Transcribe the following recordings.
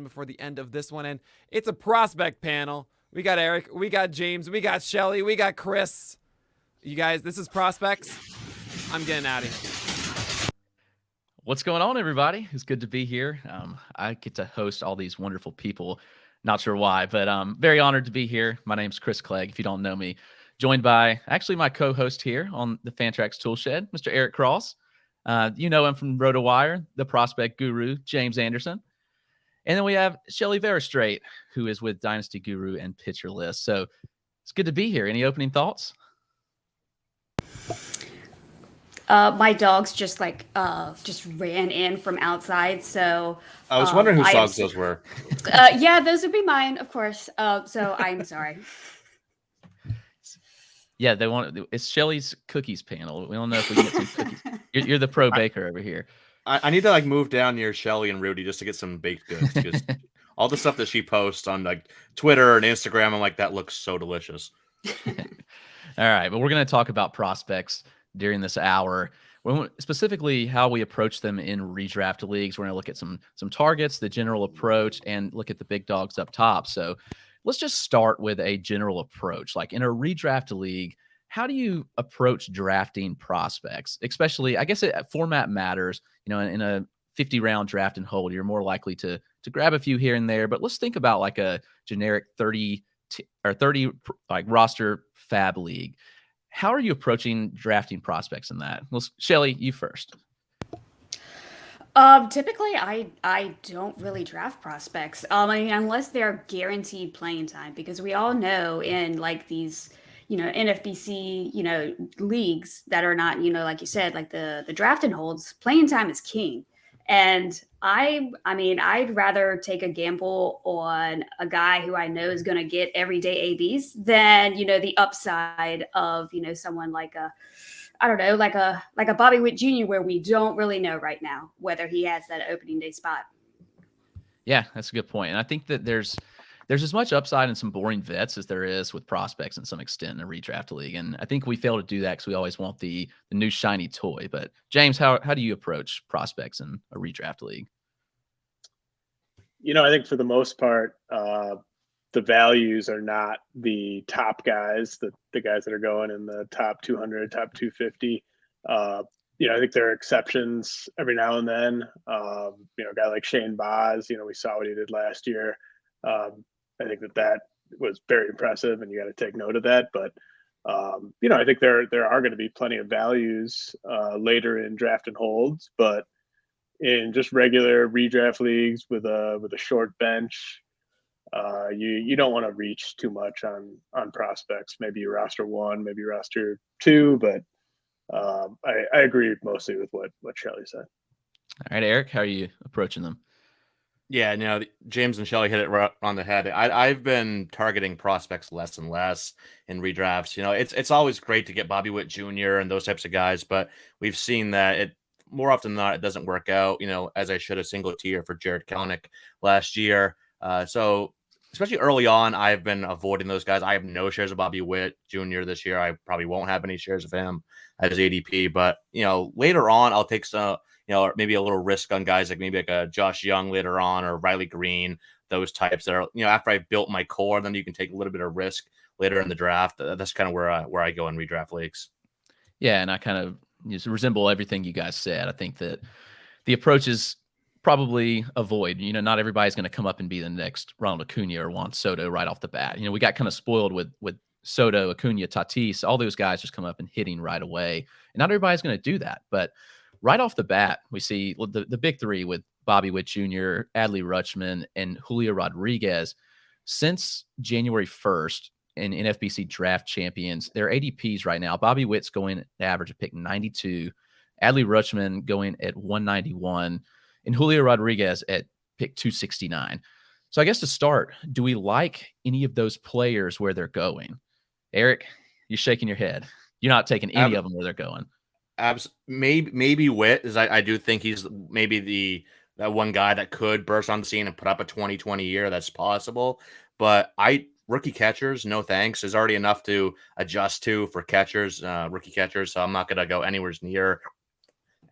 before the end of this one, and it's a prospect panel. We got Eric, we got James, we got Shelly, we got Chris. You guys, this is prospects. I'm getting out of here. What's going on, everybody? It's good to be here. I get to host all these wonderful people. Not sure why, but I'm very honored to be here. My name's Chris Clegg, if you don't know me. Joined by actually my co-host here on the Fantrax Toolshed, Mr. Eric Cross. You know him from RotoWire, the prospect guru, James Anderson. And then we have Shelly Verougstraete, who is with Dynasty Guru and Pitcher List. So it's good to be here. Any opening thoughts? My dogs just ran in from outside, so I was wondering whose dogs those were. Yeah, those would be mine, of course. So I'm sorry. Yeah, it's Shelly's cookies panel. We don't know if we can get some cookies. You're the pro baker over here. I need to move down near Shelly and Rudy just to get some baked goods, because all the stuff that she posts on Twitter and Instagram, I'm like, that looks so delicious. All right, but we're going to talk about prospects during this hour, specifically how we approach them in redraft leagues. We're going to look at some targets, the general approach, and look at the big dogs up top. So let's just start with a general approach. Like in a redraft league, how do you approach drafting prospects? Especially, I guess format matters. In a 50-round draft and hold, you're more likely to grab a few here and there. But let's think about like a generic 30 roster fab league. How are you approaching drafting prospects in that? Well, Shelly, you first. Typically, I don't really draft prospects. Unless they're guaranteed playing time, because we all know in these, NFBC, leagues that are not, like you said, like the draft and holds, playing time is king. And I'd rather take a gamble on a guy who I know is going to get everyday ABs than, the upside of, someone like a Bobby Witt Jr., where we don't really know right now whether he has that opening day spot. Yeah, that's a good point. And I think that there's as much upside in some boring vets as there is with prospects in some extent in a redraft league. And I think we fail to do that because we always want the new shiny toy. But James, how do you approach prospects in a redraft league? I think for the most part, the values are not the top guys, the guys that are going in the top 200, top 250. I think there are exceptions every now and then. A guy like Shane Baz, we saw what he did last year. I think that was very impressive, and you got to take note of that. But I think there are going to be plenty of values later in draft and holds, but in just regular redraft leagues with a short bench, you don't want to reach too much on prospects. Maybe you roster one, maybe roster two, but I agree mostly with what Shelly said. All right, Eric, how are you approaching them? Yeah, James and Shelly hit it right on the head. I've been targeting prospects less and less in redrafts. It's always great to get Bobby Witt Jr. and those types of guys, but we've seen that it more often than not, it doesn't work out, as I should have single tier for Jared Kelenic last year. So especially early on, I've been avoiding those guys. I have no shares of Bobby Witt Jr. this year. I probably won't have any shares of him as ADP, but later on, I'll take some, maybe a little risk on guys like a Josh Young later on, or Riley Green, those types that are, after I've built my core, then you can take a little bit of risk later in the draft. That's kind of where I go in redraft leagues. Yeah, and I kind of resemble everything you guys said. I think that the approach is probably avoid. Not everybody's going to come up and be the next Ronald Acuna or Juan Soto right off the bat. We got kind of spoiled with Soto, Acuna, Tatis, all those guys just come up and hitting right away. And not everybody's going to do that. But right off the bat, we see the big three with Bobby Witt Jr., Adley Rutschman, and Julio Rodriguez. Since January 1st in NFBC draft champions, their ADPs right now, Bobby Witt's going at average of pick 92, Adley Rutschman going at 191, and Julio Rodriguez at pick 269. So I guess to start, do we like any of those players where they're going? Eric, you're shaking your head. You're not taking any of them where they're going. Maybe Witt, is I do think he's maybe that one guy that could burst on the scene and put up a 2020 year. That's possible. But rookie catchers, no thanks, is already enough to adjust to for catchers, rookie catchers. So I'm not going to go anywhere near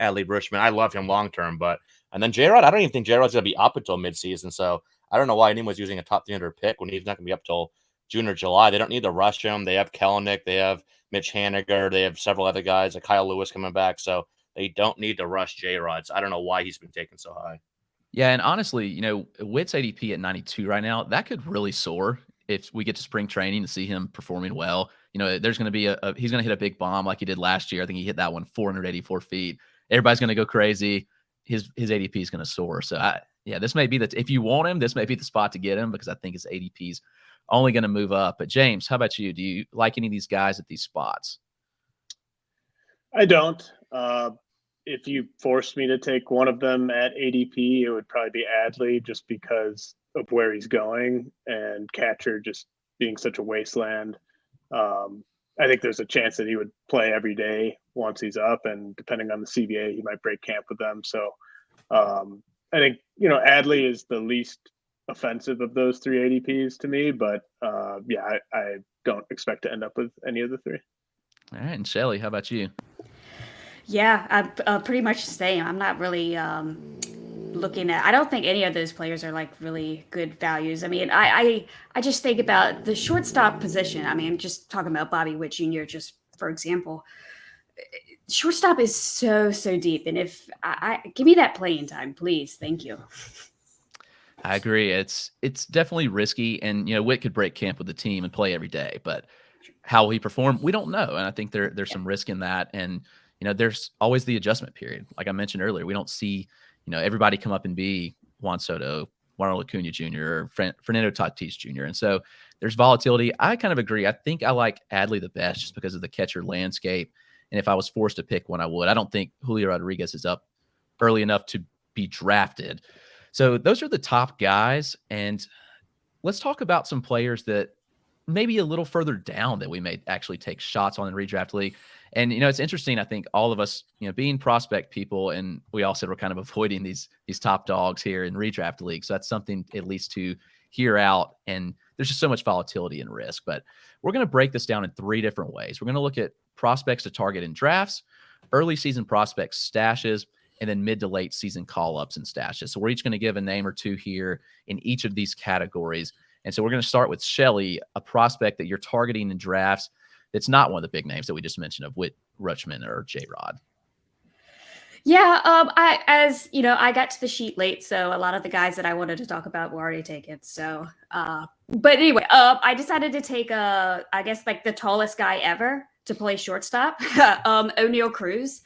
Adley Rutschman. I love him long term, but And then J-Rod, I don't even think J-Rod's going to be up until midseason. So I don't know why anyone's using a top 300 pick when he's not going to be up till June or July. They don't need to rush him. They have Kelenic. They have Mitch Haniger. They have several other guys, like Kyle Lewis coming back. So they don't need to rush J-Rod. So I don't know why he's been taken so high. Yeah, and honestly, Witt's ADP at 92 right now, that could really soar if we get to spring training to see him performing well. There's going to be he's going to hit a big bomb like he did last year. I think he hit that one 484 feet. Everybody's going to go crazy. His ADP is going to soar. So this may be if you want him, this may be the spot to get him, because I think his ADP is only going to move up. But James, how about you? Do you like any of these guys at these spots? I don't. If you forced me to take one of them at ADP, it would probably be Adley, just because of where he's going and catcher just being such a wasteland. I think there's a chance that he would play every day once he's up, and depending on the CBA, he might break camp with them. So I think, Adley is the least offensive of those three ADPs to me, but I don't expect to end up with any of the three. All right. And Shelly, how about you? Yeah, I'm pretty much the same. I'm not really looking at. I don't think any of those players are like really good values. I mean, I just think about the shortstop position. I mean, I'm just talking about Bobby Witt Jr. just for example. Shortstop is so deep, and if I give me that playing time, please, thank you. I agree. It's definitely risky, and Witt could break camp with the team and play every day, but how will he perform? We don't know, and I think there's some risk in that, and there's always the adjustment period. Like I mentioned earlier, we don't see, everybody come up and be Juan Soto, Ronald Acuna Jr., or Fernando Tatis Jr. And so there's volatility. I kind of agree. I think I like Adley the best just because of the catcher landscape. And if I was forced to pick one, I would. I don't think Julio Rodriguez is up early enough to be drafted. So those are the top guys. And let's talk about some players that maybe a little further down that we may actually take shots on in redraft league. And, it's interesting. I think all of us, being prospect people, and we all said we're kind of avoiding these top dogs here in redraft league. So that's something at least to hear out. And there's just so much volatility and risk, but we're going to break this down in 3 different ways. We're going to look at prospects to target in drafts, early season prospects stashes, and then mid to late season call-ups and stashes. So we're each going to give a name or two here in each of these categories. And so we're going to start with Shelly, a prospect that you're targeting in drafts that's not one of the big names that we just mentioned of Witt, Rutschman, or J-Rod. Yeah, I got to the sheet late, so a lot of the guys that I wanted to talk about were already taken. So, but anyway, I decided to take I guess like the tallest guy ever to play shortstop, O'Neal Cruz.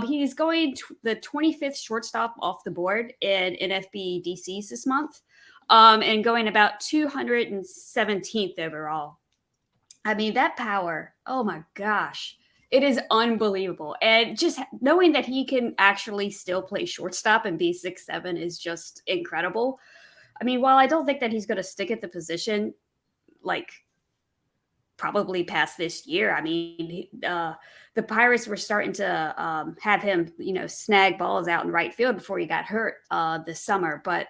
He's going the 25th shortstop off the board in NFB DCs this month, and going about 217th overall. I mean, that power, oh my gosh, it is unbelievable. And just knowing that he can actually still play shortstop and be 6'7" is just incredible. I mean, while I don't think that he's going to stick at the position, like probably past this year, I mean, the Pirates were starting to have him, snag balls out in right field before he got hurt this summer. But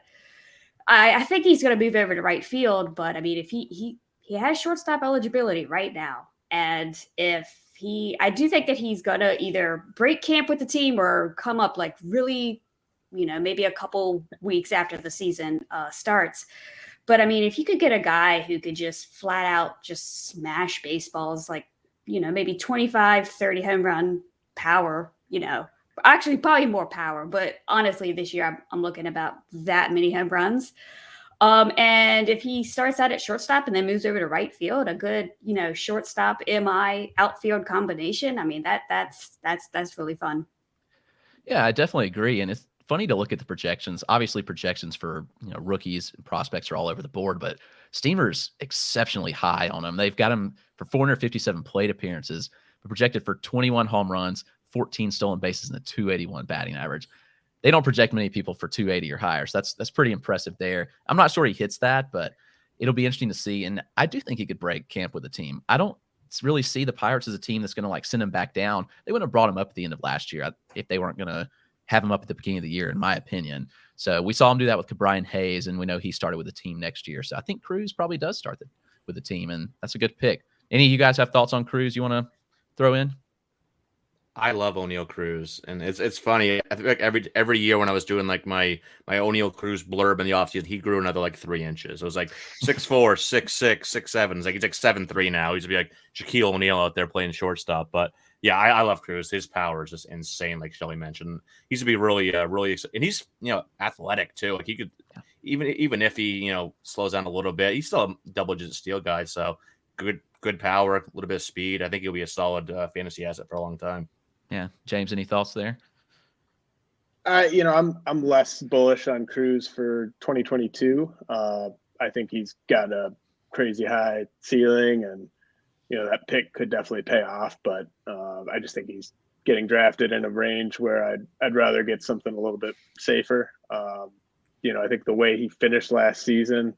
I think he's going to move over to right field. But I mean, if he has shortstop eligibility right now. And I do think that he's going to either break camp with the team or come up like really, maybe a couple weeks after the season starts. But I mean, if you could get a guy who could just flat out just smash baseballs, like, maybe 25, 30 home run power, actually probably more power. But honestly, this year I'm looking about that many home runs. And if he starts out at shortstop and then moves over to right field, a good, shortstop MI outfield combination. I mean, that's really fun. Yeah, I definitely agree. And it's funny to look at the projections. Obviously, projections for rookies and prospects are all over the board, but Steamer's exceptionally high on him. They've got him for 457 plate appearances, but projected for 21 home runs, 14 stolen bases, and a 281 batting average. They don't project many people for 280 or higher. So that's pretty impressive there. I'm not sure he hits that, but it'll be interesting to see. And I do think he could break camp with the team. I don't really see the Pirates as a team that's going to like send him back down. They wouldn't have brought him up at the end of last year if they weren't going to have him up at the beginning of the year, in my opinion. So we saw him do that with Brian Hayes, and we know he started with the team next year. So I think Cruz probably does start with the team, and that's a good pick. Any of you guys have thoughts on Cruz you want to throw in? I love O'Neal Cruz, and it's funny. I think like every year when I was doing like my O'Neal Cruz blurb in the offseason, he grew another like 3 inches. It was like 6'4", 6'6", 6'7". It's like he's like 7'3" now. He's to be like Shaquille O'Neal out there playing shortstop. But yeah, I love Cruz. His power is just insane, like Shelly mentioned. He's to be really and he's athletic too. Like he could even if he slows down a little bit, he's still a double-digit steal guy. So good power, a little bit of speed. I think he'll be a solid fantasy asset for a long time. Yeah, James, any thoughts there? I'm less bullish on Cruz for 2022. I think he's got a crazy high ceiling, and that pick could definitely pay off. But I just think he's getting drafted in a range where I'd rather get something a little bit safer. I think the way he finished last season,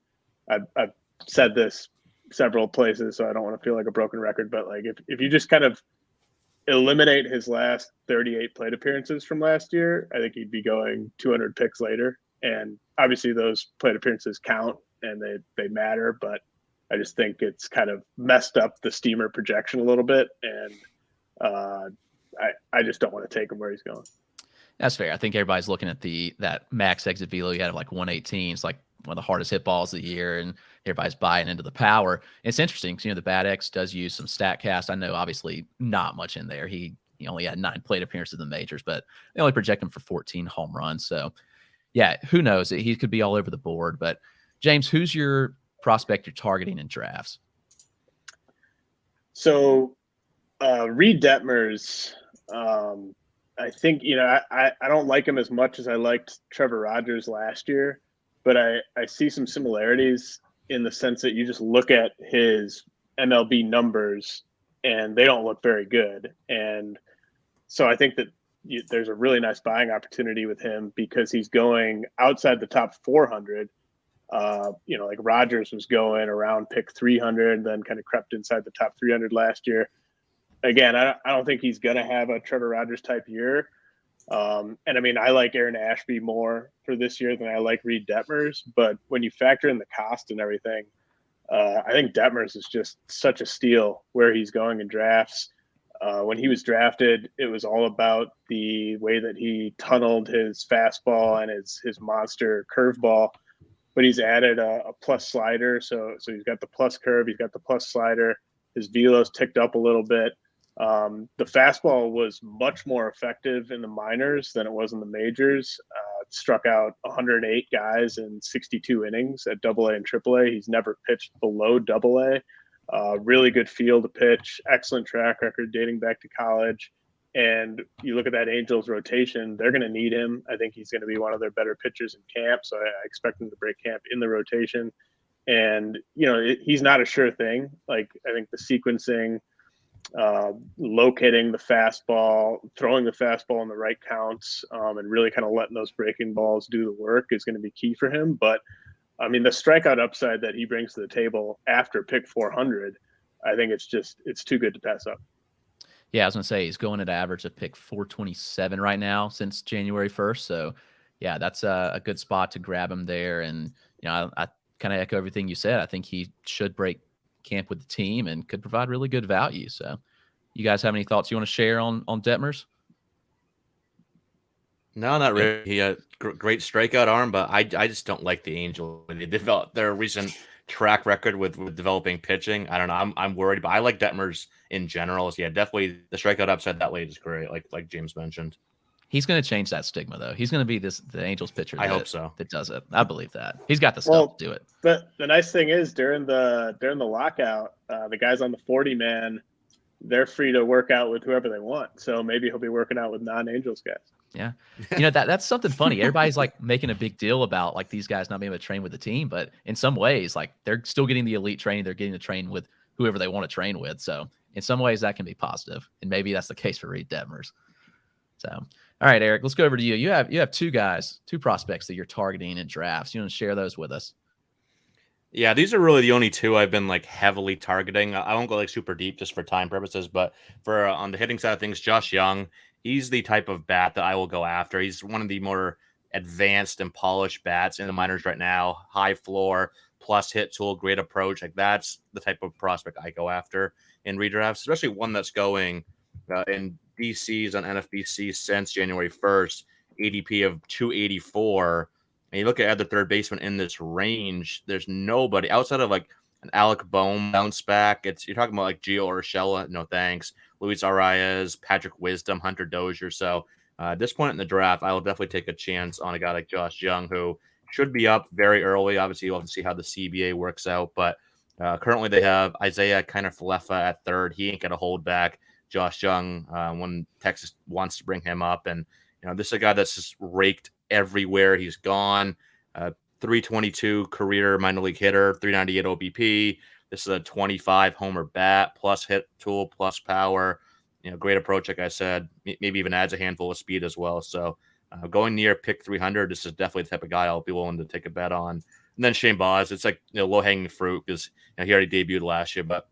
I've said this several places, so I don't want to feel like a broken record. But like if you just kind of eliminate his last 38 plate appearances from last year, I think he'd be going 200 picks later. And obviously those plate appearances count and they matter, but I just think it's kind of messed up the steamer projection a little bit. And I just don't want to take him where he's going. That's fair. I think everybody's looking at that max exit velo. You had like 118. It's like one of the hardest hit balls of the year, and everybody's buying into the power. And it's interesting because, the Bad X does use some StatCast. I know obviously not much in there. He only had 9 plate appearances in the majors, but they only project him for 14 home runs. So yeah, who knows? He could be all over the board. But James, who's your prospect you're targeting in drafts? So Reed Detmers, I think, I don't like him as much as I liked Trevor Rogers last year, but I see some similarities in the sense that you just look at his MLB numbers and they don't look very good. And so I think that there's a really nice buying opportunity with him because he's going outside the top 400. Like Rogers was going around pick 300, then kind of crept inside the top 300 last year. Again, I don't think he's going to have a Trevor Rogers type year. And I mean, I like Aaron Ashby more for this year than I like Reed Detmers. But when you factor in the cost and everything, I think Detmers is just such a steal where he's going in drafts. When he was drafted, it was all about the way that he tunneled his fastball and his monster curveball. But he's added a plus slider. So he's got the plus curve, he's got the plus slider. His velo's ticked up a little bit. The fastball was much more effective in the minors than it was in the majors. It struck out 108 guys in 62 innings at AA and AAA. He's never pitched below AA. Really good feel to pitch, excellent track record dating back to college. And you look at that Angels rotation, they're going to need him. I think he's going to be one of their better pitchers in camp. So I expect him to break camp in the rotation. And, he's not a sure thing. Like, I think the sequencing, locating the fastball, throwing the fastball in the right counts, and really kind of letting those breaking balls do the work is going to be key for him. But I mean, the strikeout upside that he brings to the table after pick 400, I think it's too good to pass up. Yeah, I was going to say he's going at an average of pick 427 right now since January 1st. So yeah, that's a good spot to grab him there. And, I kind of echo everything you said. I think he should break camp with the team and could provide really good value. So you guys have any thoughts you want to share on Detmers? No, not really. He had great strikeout arm, but I just don't like the Angels. They developed their recent track record with developing pitching. I don't know. I'm worried, but I like Detmers in general. So yeah, definitely the strikeout upside that late is great, like James mentioned. He's going to change that stigma, though. He's going to be the Angels pitcher. I hope so. That does it. I believe that. He's got the stuff to do it. But the nice thing is during the lockout, the guys on the 40-man, they're free to work out with whoever they want. So maybe he'll be working out with non-Angels guys. Yeah. That's something funny. Everybody's like making a big deal about like these guys not being able to train with the team, but in some ways, like they're still getting the elite training. They're getting to train with whoever they want to train with. So in some ways that can be positive. And maybe that's the case for Reed Detmers. So, all right, Eric, let's go over to you. You have two prospects that you're targeting in drafts. You want to share those with us? Yeah, these are really the only two I've been like heavily targeting. I won't go like super deep just for time purposes, but for on the hitting side of things, Josh Young, he's the type of bat that I will go after. He's one of the more advanced and polished bats in the minors right now. High floor, plus hit tool, great approach. Like that's the type of prospect I go after in redrafts, especially one that's going in DCs on NFBC since January 1st, ADP of 284. And you look at other third baseman in this range, there's nobody outside of like an Alec Bohm bounce back. You're talking about like Gio Urshela, no thanks. Luis Arias, Patrick Wisdom, Hunter Dozier. So at this point in the draft, I will definitely take a chance on a guy like Josh Young, who should be up very early. Obviously, you'll have to see how the CBA works out. But currently they have Isaiah Kiner-Falefa at third. He ain't going to hold back Josh Young when Texas wants to bring him up. And, this is a guy that's just raked everywhere he's gone. 322 career minor league hitter, 398 OBP. This is a 25 homer bat plus hit tool plus power. Great approach, like I said. Maybe even adds a handful of speed as well. So going near pick 300, this is definitely the type of guy I'll be willing to take a bet on. And then Shane Baz, it's like low hanging fruit because he already debuted last year, but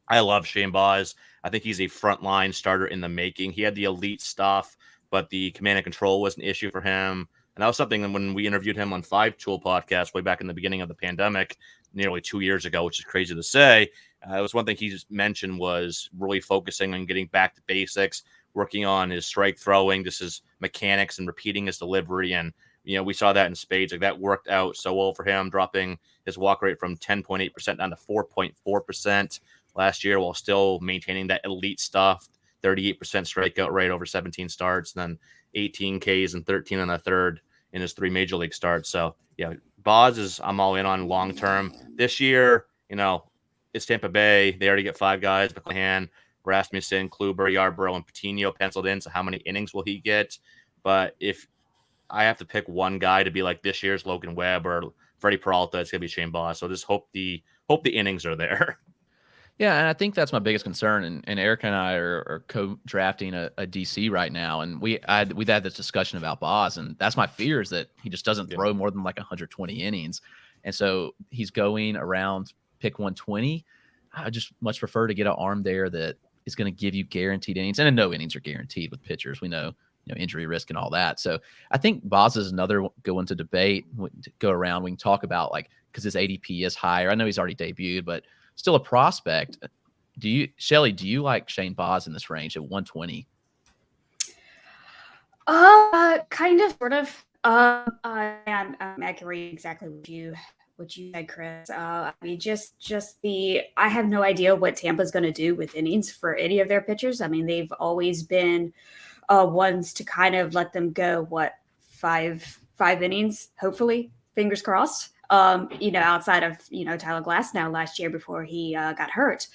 I love Shane Baz. I think he's a frontline starter in the making. He had the elite stuff, but the command and control was an issue for him. And that was something when we interviewed him on 5 Tool podcast way back in the beginning of the pandemic, nearly 2 years ago, which is crazy to say. It was one thing he just mentioned was really focusing on getting back to basics, working on his strike throwing, just his mechanics and repeating his delivery. And, we saw that in spades. Like that worked out so well for him, dropping his walk rate from 10.8% down to 4.4% last year while still maintaining that elite stuff, 38% strikeout rate over 17 starts, and then 18 Ks and 13 and a third in his 3 major league starts. So, Baz I'm all in on long term. This year, it's Tampa Bay. They already get 5 guys: McClanahan, Rasmussen, Kluber, Yarbrough, and Patino penciled in. So how many innings will he get? But if I have to pick one guy to be like this year's Logan Webb or Freddie Peralta, it's gonna be Shane Baz. So just hope the innings are there. Yeah, and I think that's my biggest concern. And Eric and I are co-drafting a DC right now, and we've had this discussion about Baz, and that's my fear is that he just doesn't throw more than like 120 innings, and so he's going around pick 120. I just much prefer to get an arm there that is going to give you guaranteed innings, and no innings are guaranteed with pitchers. We know injury risk and all that. So I think Baz is another good one to debate, to go around. We can talk about because his ADP is higher. I know he's already debuted, but still a prospect. Shelly, do you like Shane Baz in this range at 120? Kind of, sort of. I'm accurate exactly what you said, Chris. I mean, I have no idea what Tampa's going to do with innings for any of their pitchers. I mean, they've always been ones to kind of let them go, five innings, hopefully, fingers crossed. Outside of, Tyler Glasnow last year before he got hurt.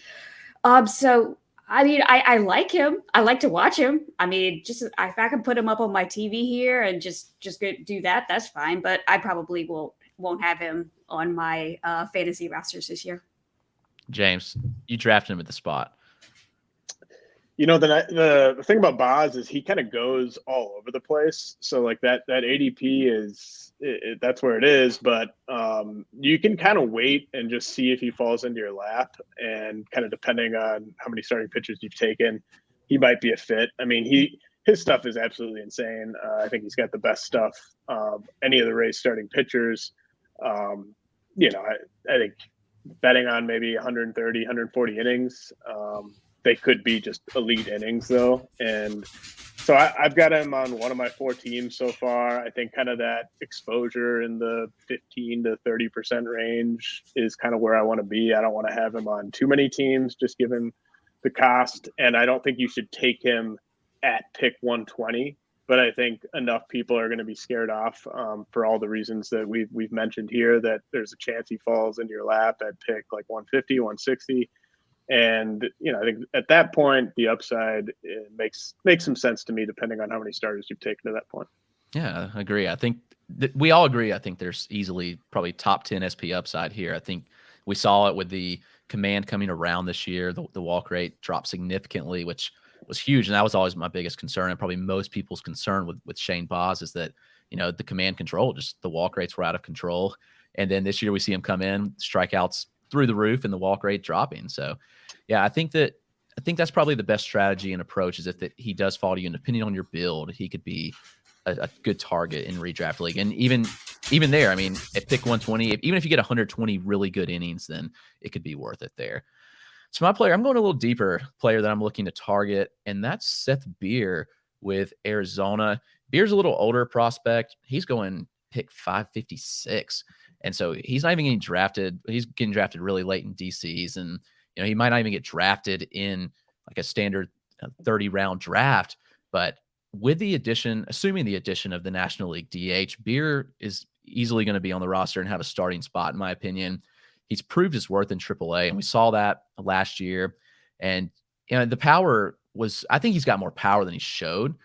So, I mean, I like him. I like to watch him. I mean, just if I can put him up on my TV here and just do that, that's fine. But I probably won't have him on my fantasy rosters this year. James, you drafted him at the spot. The thing about Baz is he kind of goes all over the place. So like that ADP is that's where it is. But you can kind of wait and just see if he falls into your lap, and kind of depending on how many starting pitchers you've taken, he might be a fit. I mean, his stuff is absolutely insane. I think he's got the best stuff any of the Rays starting pitchers. I think betting on maybe 130, 140 innings. They could be just elite innings, though. And so I've got him on one of my 4 teams so far. I think kind of that exposure in the 15 to 30% range is kind of where I want to be. I don't want to have him on too many teams, just given the cost. And I don't think you should take him at pick 120. But I think enough people are going to be scared off for all the reasons that we've mentioned here, that there's a chance he falls into your lap at pick like 150, 160. And, I think at that point, the upside makes some sense to me, depending on how many starters you've taken to that point. Yeah, I agree. I think we all agree. I think there's easily probably top 10 SP upside here. I think we saw it with the command coming around this year. The walk rate dropped significantly, which was huge. And that was always my biggest concern. And probably most people's concern with Shane Baz is that, the command control, just the walk rates were out of control. And then this year we see him come in, strikeouts through the roof and the walk rate dropping. So yeah, I think that's probably the best strategy and approach, is if he does fall to you, and depending on your build, he could be a good target in redraft league. And even there, I mean, at pick 120, even if you get 120 really good innings, then it could be worth it there. So my player, I'm going a little deeper player that I'm looking to target, and that's Seth Beer with Arizona. Beer's a little older prospect. He's going pick 556. And so he's not even getting drafted. He's getting drafted really late in DCs. And, he might not even get drafted in like a standard 30 round draft. But with the addition, assuming the addition of the National League DH, Beer is easily going to be on the roster and have a starting spot, in my opinion. He's proved his worth in AAA, and we saw that last year. And, the power was, I think he's got more power than he showed,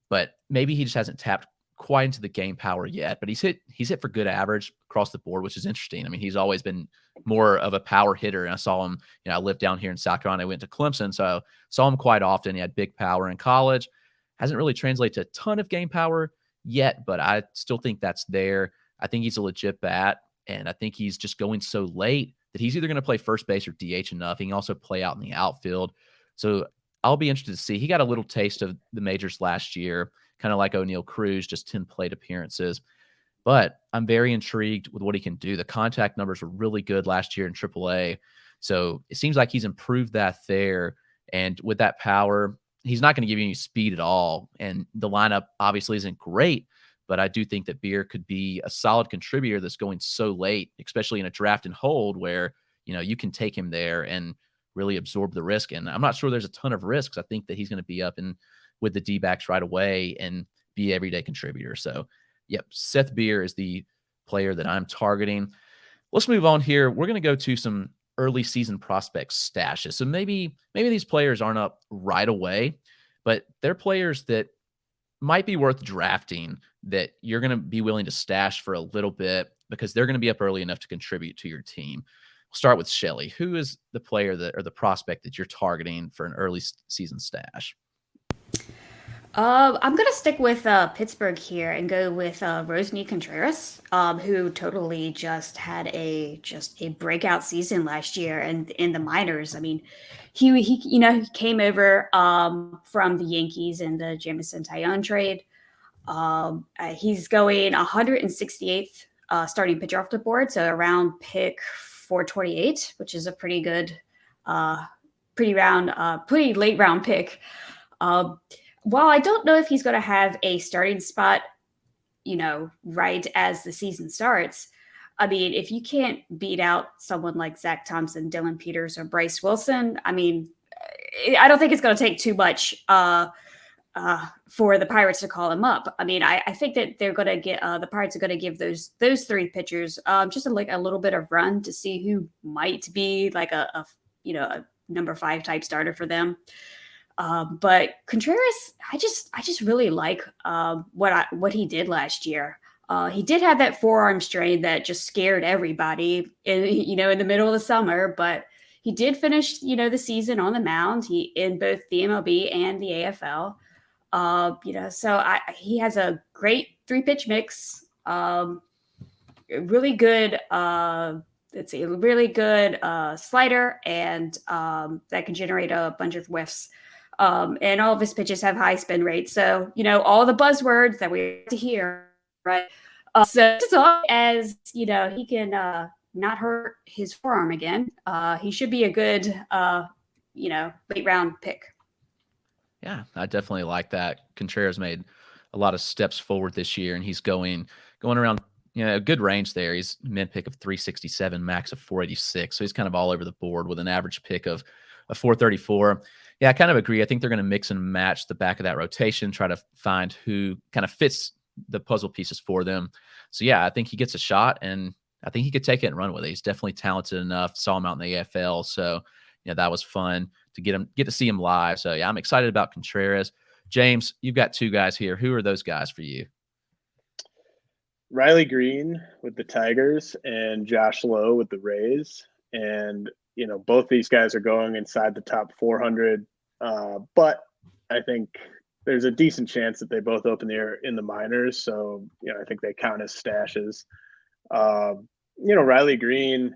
but maybe he just hasn't tapped quite into the game power yet. But he's hit for good average across the board, which is interesting. I mean, he's always been more of a power hitter. And I saw him, I lived down here in South Carolina. I went to Clemson, so I saw him quite often. He had big power in college. Hasn't really translated to a ton of game power yet, but I still think that's there. I think he's a legit bat, and I think he's just going so late that he's either going to play first base or DH enough. He can also play out in the outfield. So I'll be interested to see. He got a little taste of the majors last year, kind of like O'Neal Cruz, just 10 plate appearances. But I'm very intrigued with what he can do. The contact numbers were really good last year in AAA. So it seems like he's improved that there. And with that power, he's not going to give you any speed at all. And the lineup obviously isn't great, but I do think that Beer could be a solid contributor that's going so late, especially in a draft and hold where, you can take him there and really absorb the risk. And I'm not sure there's a ton of risks. I think that he's going to be up and with the D-backs right away and be everyday contributor. So, yep, Seth Beer is the player that I'm targeting. Let's move on here. We're going to go to some early season prospect stashes. So maybe these players aren't up right away, but they're players that might be worth drafting that you're going to be willing to stash for a little bit because they're going to be up early enough to contribute to your team. We'll start with Shelly. Who is the player or the prospect that you're targeting for an early season stash? I'm gonna stick with Pittsburgh here and go with Rosemead Contreras, who totally just had a breakout season last year and in the minors. I mean, he came over from the Yankees in the Jamison Tyone trade. He's going 168th starting pitcher off the board, so around pick 428, which is a pretty good, pretty late round pick. While I don't know if he's going to have a starting spot, right as the season starts, I mean, if you can't beat out someone like Zach Thompson, Dylan Peters, or Bryce Wilson, I mean, I don't think it's going to take too much for the Pirates to call him up. I mean, I think that they're going to get the Pirates are going to give those three pitchers just a little bit of run to see who might be like a number 5 type starter for them. But Contreras, I just really like what he did last year. He did have that forearm strain that just scared everybody in the middle of the summer, but he did finish the season on the mound. He in both the MLB and the AFL. So he has a great 3-pitch mix. Really good. Really good slider, and that can generate a bunch of whiffs. And all of his pitches have high spin rates. So, all the buzzwords that we have to hear, right? So as long as, he can not hurt his forearm again, he should be a good, late round pick. Yeah, I definitely like that. Contreras made a lot of steps forward this year, and he's going around, a good range there. He's mid pick of 367, max of 486. So he's kind of all over the board with an average pick of 434. Yeah, I kind of agree. I think they're going to mix and match the back of that rotation, try to find who kind of fits the puzzle pieces for them. So yeah, I think he gets a shot, and I think he could take it and run with it. He's definitely talented enough. Saw him out in the AFL, so that was fun to get to see him live. So yeah, I'm excited about Contreras. James, you've got 2 guys here. Who are those guys for you? Riley Green with the Tigers and Josh Lowe with the Rays. And, both these guys are going inside the top 400. But I think there's a decent chance that they both open in the minors. So, I think they count as stashes. Riley Green,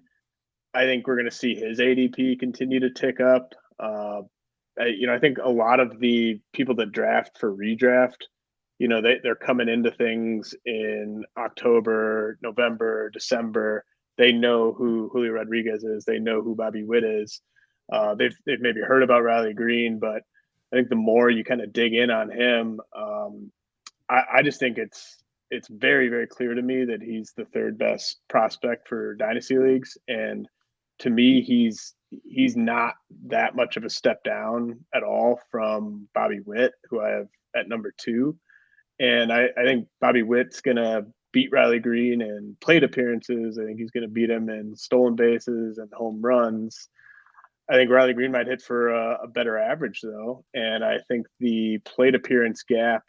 I think we're going to see his ADP continue to tick up. I think a lot of the people that draft for redraft, they're coming into things in October, November, December. They know who Julio Rodriguez is. They know who Bobby Witt is. they've maybe heard about Riley Green, but I think the more you kind of dig in on him, I just think it's very, very clear to me that he's the third best prospect for dynasty leagues. And to me, he's not that much of a step down at all from Bobby Witt, who I have at number 2. And I think Bobby Witt's going to beat Riley Green in plate appearances. I think he's going to beat him in stolen bases and home runs. I think Riley Green might hit for a better average, though. And I think the plate appearance gap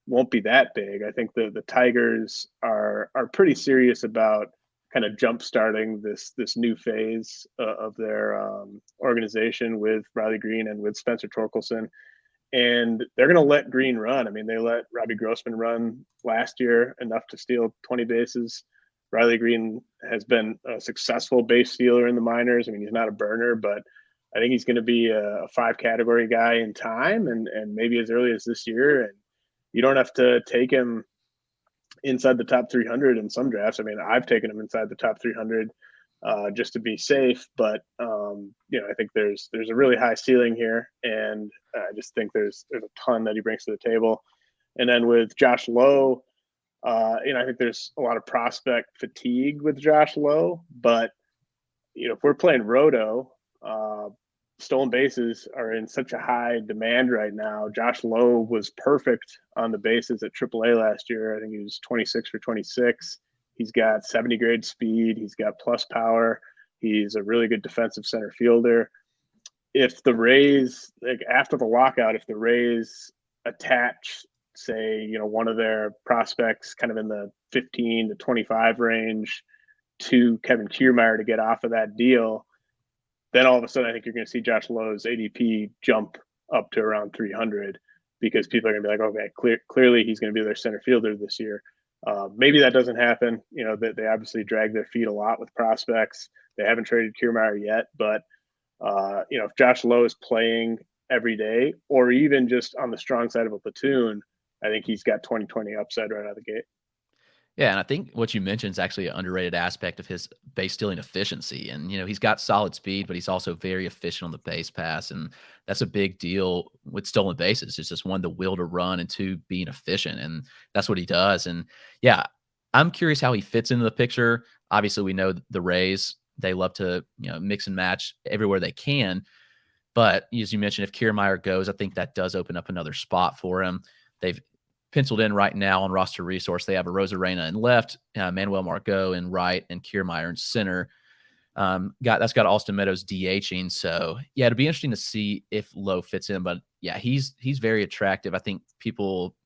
won't be that big. I think the Tigers are pretty serious about kind of jump starting this new phase of their organization with Riley Green and with Spencer Torkelson. And they're going to let Green run. I mean, they let Robbie Grossman run last year enough to steal 20 bases. Riley Green has been a successful base stealer in the minors. I mean, he's not a burner, but I think he's going to be a 5 category guy in time and maybe as early as this year. And you don't have to take him inside the top 300 in some drafts. I mean, I've taken him inside the top 300 just to be safe, but I think there's a really high ceiling here, and I just think there's a ton that he brings to the table. And then with Josh Lowe, I think there's a lot of prospect fatigue with Josh Lowe, but if we're playing roto, stolen bases are in such a high demand right now. Josh Lowe was perfect on the bases at AAA last year. I think he was 26 for 26. He's got 70 grade speed. He's got plus power. He's a really good defensive center fielder. If the Rays, like after the lockout, if the Rays attach, say, one of their prospects kind of in the 15 to 25 range to Kevin Kiermaier to get off of that deal, then all of a sudden I think you're going to see Josh Lowe's ADP jump up to around 300 because people are going to be like, okay, clearly he's going to be their center fielder this year. Maybe that doesn't happen. They obviously drag their feet a lot with prospects. They haven't traded Kiermaier yet, but if Josh Lowe is playing every day or even just on the strong side of a platoon, I think he's got 20/20 upside right out of the gate. Yeah, and I think what you mentioned is actually an underrated aspect of his base stealing efficiency. And, he's got solid speed, but he's also very efficient on the base pass. And that's a big deal with stolen bases. It's just one, the will to run, and 2, being efficient. And that's what he does. And yeah, I'm curious how he fits into the picture. Obviously, we know the Rays, they love to, mix and match everywhere they can. But as you mentioned, if Kiermaier goes, I think that does open up another spot for him. They've penciled in right now on roster resource. They have a Rosarena in left, Manuel Margot in right, and Kiermaier in center. That's got Austin Meadows DHing. So yeah, it'd be interesting to see if Lowe fits in. But yeah, he's very attractive. I think people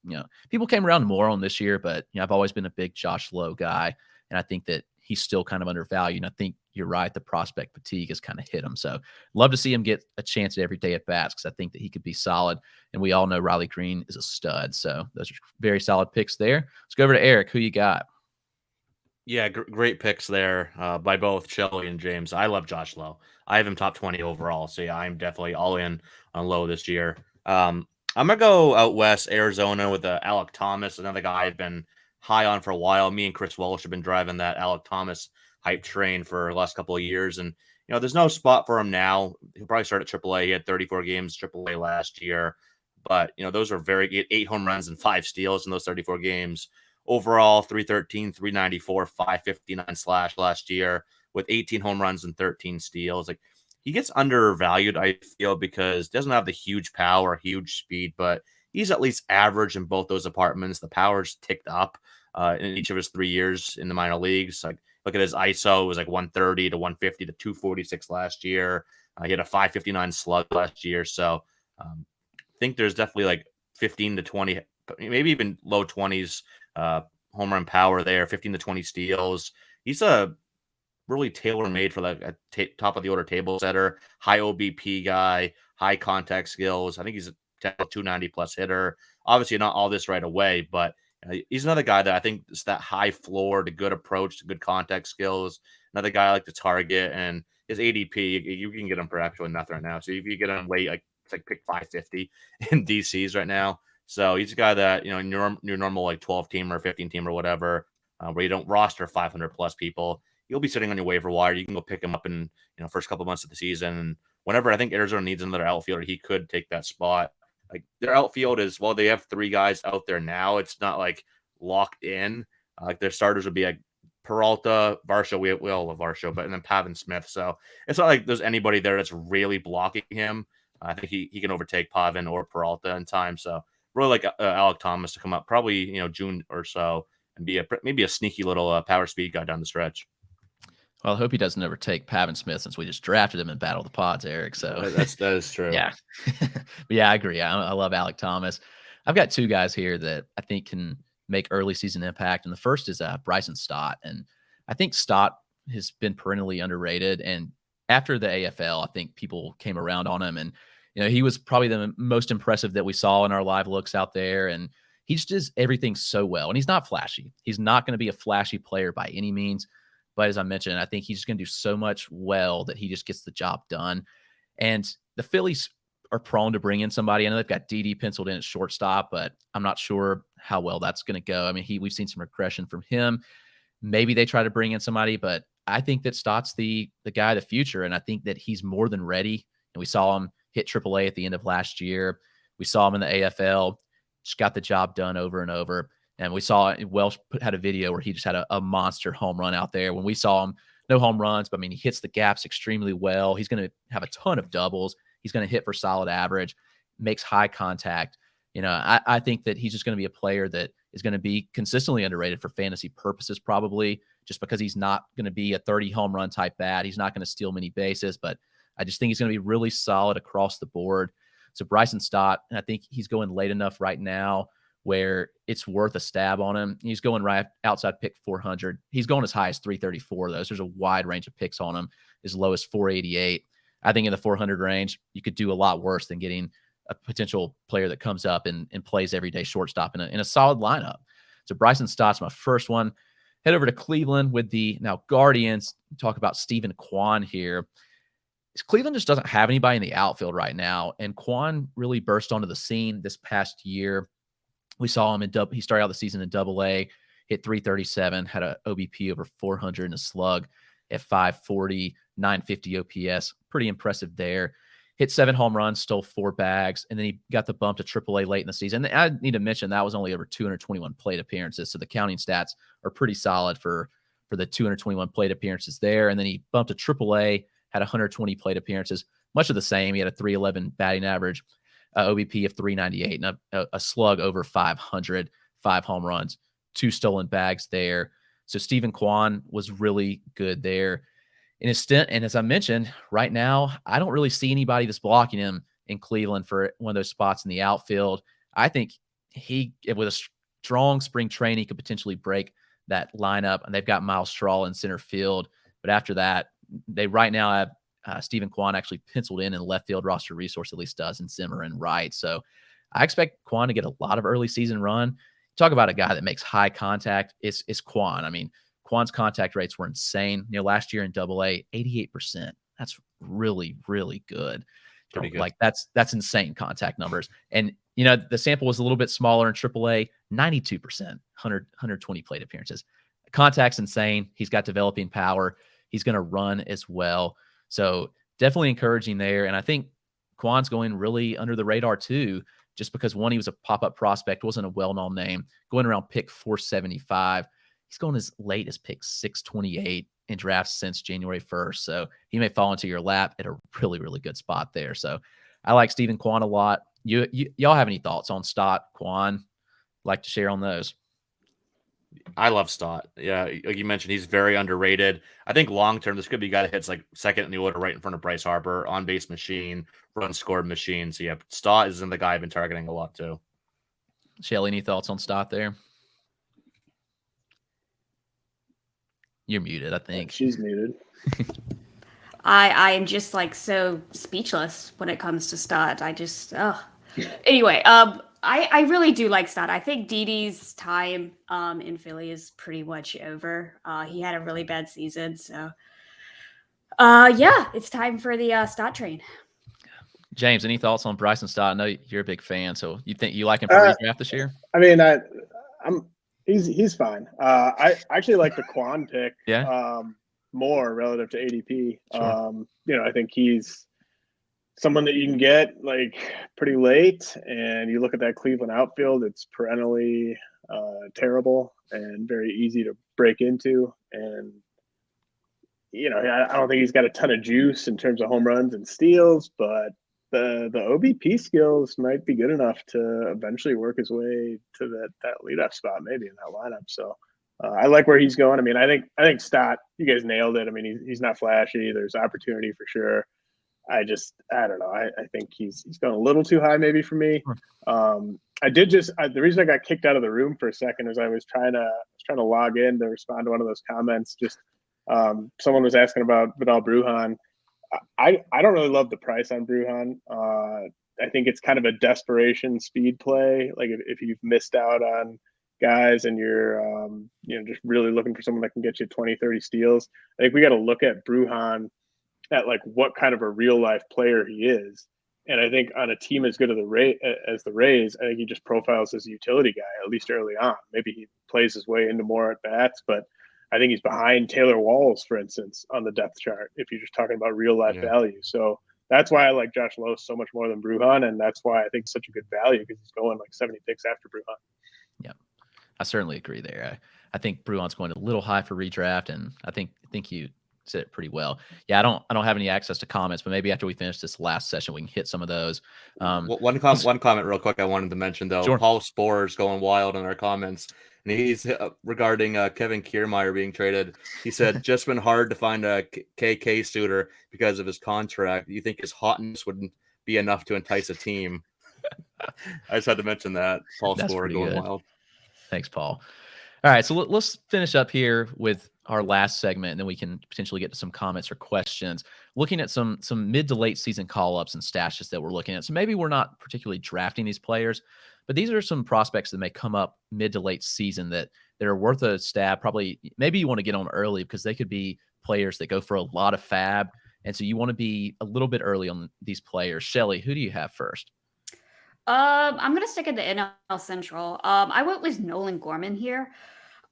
came around more on this year, but I've always been a big Josh Lowe guy, and I think that he's still kind of undervalued. And I think you're right, the prospect fatigue has kind of hit him. So love to see him get a chance at every day at bats because I think that he could be solid. And we all know Riley Green is a stud. So those are very solid picks there. Let's go over to Eric. Who you got? Yeah, great picks there by both Shelly and James. I love Josh Lowe. I have him top 20 overall. So yeah, I'm definitely all in on Lowe this year. I'm going to go out west, Arizona, with Alec Thomas, another guy I've been high on for a while. Me and Chris Welsh have been driving that Alec Thomas hype train for the last couple of years. And, there's no spot for him now. He'll probably start at AAA. He had 34 games AAA last year. But, those are very 8 home runs and 5 steals in those 34 games. Overall, 313, 394, 559 slash last year with 18 home runs and 13 steals. Like, he gets undervalued, I feel, because he doesn't have the huge power, huge speed, but he's at least average in both those departments. The power's ticked up in each of his 3 years in the minor leagues. Like, look at his ISO, it was like 130 to 150 to 246 last year. He had a 559 slug last year. So I think there's definitely like 15 to 20, maybe even low 20s home run power there, 15 to 20 steals. He's a really tailor-made for like a top of the order table setter, high OBP guy, high contact skills. I think he's a 290 plus hitter. Obviously not all this right away, but he's another guy that I think is that high floor, to good approach, to good contact skills. Another guy I like to target, and his ADP, you can get him for actually nothing right now. So if you get him late, it's like pick 550 in DCs right now. So he's a guy that, your normal like 12 team or 15 team or whatever, where you don't roster 500 plus people, you'll be sitting on your waiver wire. You can go pick him up in, first couple months of the season and whenever I think Arizona needs another outfielder, he could take that spot. Like their outfield is, well, they have 3 guys out there now. It's not like locked in. Like their starters would be like Peralta, Varsho. We all love Varsho, but and then Pavin Smith. So it's not like there's anybody there that's really blocking him. I think he can overtake Pavin or Peralta in time. So really like Alec Thomas to come up probably June or so and be maybe a sneaky little power speed guy down the stretch. Well, I hope he doesn't overtake Pavin Smith since we just drafted him in Battle of the Pods, Eric. So that is true. Yeah. But yeah, I agree. I love Alec Thomas. I've got 2 guys here that I think can make early season impact. And the first is Bryson Stott. And I think Stott has been perennially underrated. And after the AFL, I think people came around on him. And, he was probably the most impressive that we saw in our live looks out there. And he just does everything so well. And he's not flashy. He's not going to be a flashy player by any means. But as I mentioned, I think he's just going to do so much well that he just gets the job done. And the Phillies are prone to bring in somebody. I know they've got Didi penciled in at shortstop, but I'm not sure how well that's going to go. I mean, we've seen some regression from him. Maybe they try to bring in somebody, but I think that Stott's the guy of the future, and I think that he's more than ready. And we saw him hit AAA at the end of last year. We saw him in the AFL, just got the job done over and over. And we saw Welsh had a video where he just had a monster home run out there. When we saw him, no home runs, but I mean, he hits the gaps extremely well. He's going to have a ton of doubles. He's going to hit for solid average, makes high contact. I think that he's just going to be a player that is going to be consistently underrated for fantasy purposes, probably just because he's not going to be a 30 home run type bat. He's not going to steal many bases, but I just think he's going to be really solid across the board. So Bryson Stott, and I think he's going late enough right now where it's worth a stab on him. He's going right outside pick 400. He's going as high as 334, though. So there's a wide range of picks on him, as low as 488. I think in the 400 range, you could do a lot worse than getting a potential player that comes up and plays everyday shortstop in a solid lineup. So Bryson Stott's my first one. Head over to Cleveland with the now Guardians. Talk about Stephen Kwan here. Cleveland just doesn't have anybody in the outfield right now, and Kwan really burst onto the scene this past year. We saw him he started out the season in AA, hit 337, had an OBP over 400 and a slug at 540, 950 OPS. Pretty impressive there. Hit 7 home runs, stole 4 bags, and then he got the bump to AAA late in the season. And I need to mention that was only over 221 plate appearances, so the counting stats are pretty solid for the 221 plate appearances there. And then he bumped to AAA, had 120 plate appearances, much of the same. He had a 311 batting average, OBP of 398, and a slug over 500, 5 home runs, 2 stolen bags there. So Stephen Kwan was really good there in his stint. And as I mentioned, right now, I don't really see anybody that's blocking him in Cleveland for one of those spots in the outfield. I think with a strong spring training, he could potentially break that lineup. And they've got Miles Straw in center field. But after that, they right now have Stephen Kwan actually penciled in left field. Roster Resource at least does, and Zimmer and right. So I expect Kwan to get a lot of early season run. Talk about a guy that makes high contact. It's Kwan. I mean, Kwan's contact rates were insane. Last year in AA, 88%. That's really, really good. Pretty good. Like that's insane contact numbers. And the sample was a little bit smaller in AAA, 92%, 120 plate appearances. Contact's insane. He's got developing power. He's going to run as well. So definitely encouraging there. And I think Kwan's going really under the radar too, just because one, he was a pop-up prospect, wasn't a well-known name, going around pick 475. He's going as late as pick 628 in drafts since January 1st. So he may fall into your lap at a really, really good spot there. So I like Stephen Kwan a lot. Y'all have any thoughts on Stott, Kwan? Like to share on those? I love Stott. Yeah, like you mentioned, he's very underrated. I think long-term, this could be a guy that hits like second in the order right in front of Bryce Harper, on-base machine, run-scored machine. So yeah, Stott is the guy I've been targeting a lot too. Shelly, any thoughts on Stott there? You're muted, I think. She's muted. I am just like so speechless when it comes to Stott. Anyway, I really do like Stott. I think Didi's time in Philly is pretty much over. He had a really bad season, so yeah, it's time for the Stott train. James, any thoughts on Bryson Stott? I know you're a big fan, so you think you like him for redraft this year? I mean, he's fine. I actually like the Kwan pick Yeah. more relative to ADP. Sure. I think he's someone that you can get like pretty late, and you look at that Cleveland outfield, it's perennially terrible and very easy to break into. And I don't think he's got a ton of juice in terms of home runs and steals, but the OBP skills might be good enough to eventually work his way to that leadoff spot, maybe in that lineup. So I like where he's going. I mean, I think Stott, you guys nailed it. I mean, he's not flashy. There's opportunity for sure. I don't know. I think he's going a little too high maybe for me. The reason I got kicked out of the room for a second is I was trying to log in to respond to one of those comments. Just someone was asking about Vidal Bruhan. I don't really love the price on Bruhan. I think it's kind of a desperation speed play. Like if you've missed out on guys and you're just really looking for someone that can get you 20, 30 steals, I think we got to look at Bruhan at like what kind of a real life player he is. And I think on a team as good as the Rays, I think he just profiles as a utility guy, at least early on. Maybe he plays his way into more at bats, but I think he's behind Taylor Walls, for instance, on the depth chart, if you're just talking about real life value. So that's why I like Josh Lowe so much more than Bruhan. And that's why I think it's such a good value, because he's going like 70 picks after Bruhan. Yeah, I certainly agree there. I think Bruhan's going a little high for redraft, and I think you said it pretty well. Yeah, I don't have any access to comments, but maybe after we finish this last session, we can hit some of those. One comment real quick I wanted to mention, though. Sure. Paul Spore's going wild in our comments, and he's regarding Kevin Kiermaier being traded. He said, just been hard to find a KK suitor because of his contract. You think his hotness wouldn't be enough to entice a team? I just had to mention that. Paul Spore going wild. Thanks, Paul. All right, so let's finish up here with our last segment, and then we can potentially get to some comments or questions. Looking at some mid to late season call-ups and stashes that we're looking at. So maybe we're not particularly drafting these players, but these are some prospects that may come up mid to late season that are worth a stab. Probably, maybe you want to get on early because they could be players that go for a lot of fab, and so you want to be a little bit early on these players. Shelly, who do you have first? I'm going to stick at the NL Central. I went with Nolan Gorman here.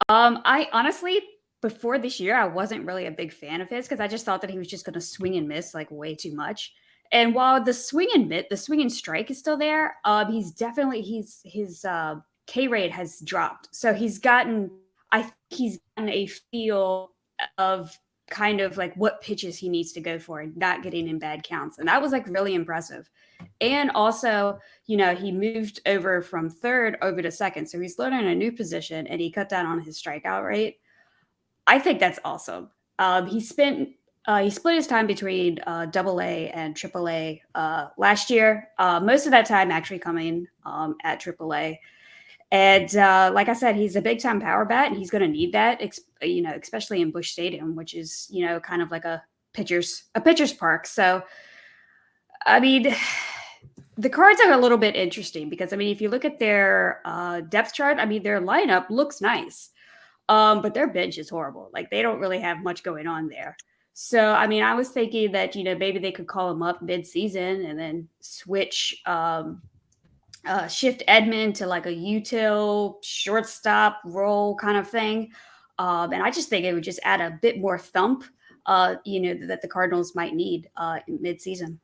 I honestly, before this year, I wasn't really a big fan of his because I just thought that he was just going to swing and miss like way too much. And while the swing and strike is still there, he's definitely his K rate has dropped. So he's gotten a feel of kind of like what pitches he needs to go for and not getting in bad counts. And that was like really impressive. And also, he moved over from third over to second. So he's learning a new position and he cut down on his strikeout rate. I think that's awesome. He split his time between AA and AAA last year. Most of that time actually coming at AAA. And like I said, he's a big time power bat, and he's going to need that, especially in Busch Stadium, which is, kind of like a pitcher's park. So, I mean, the Cards are a little bit interesting because, if you look at their depth chart, their lineup looks nice, but their bench is horrible. Like, they don't really have much going on there. So, I was thinking that, maybe they could call him up mid-season and then switch shift Edmund to like a util shortstop role kind of thing. And I just think it would just add a bit more thump, that the Cardinals might need in mid-season.